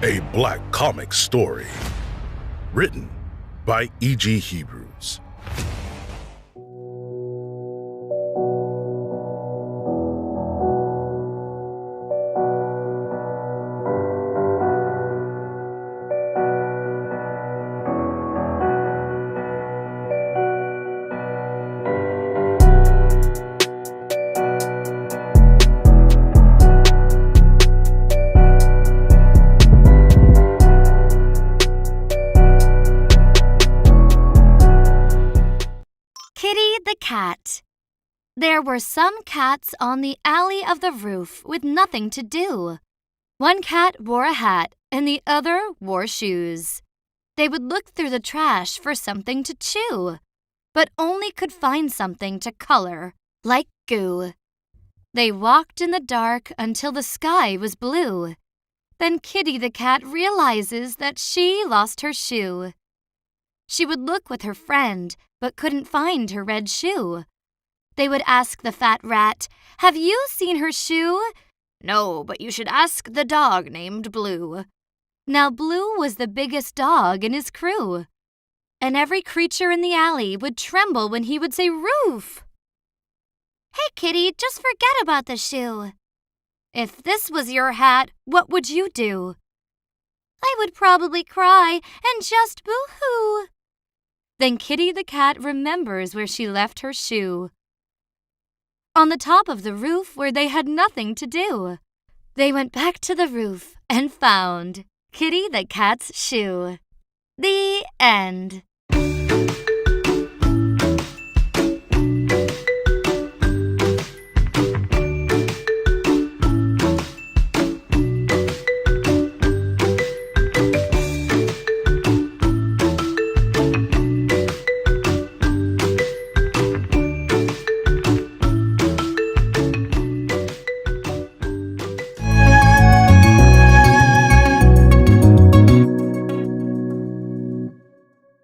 A black comic story. Written by E.G. Hebrews. Kitty the Cat. There were some cats on the alley of the roof with nothing to do. One cat wore a hat and the other wore shoes. They would look through the trash for something to chew, but only could find something to color, like goo. They walked in the dark until the sky was blue. Then Kitty the Cat realizes that she lost her shoe. She would look with her friend, but couldn't find her red shoe. They would ask the fat rat, "Have you seen her shoe?" "No, but you should ask the dog named Blue." Now Blue was the biggest dog in his crew. And every creature in the alley would tremble when he would say "Roof!" "Hey, Kitty, just forget about the shoe." "If this was your hat, what would you do?" "I would probably cry and just boo-hoo." Then Kitty the Cat remembers where she left her shoe. On the top of the roof where they had nothing to do. They went back to the roof and found Kitty the Cat's shoe. The end.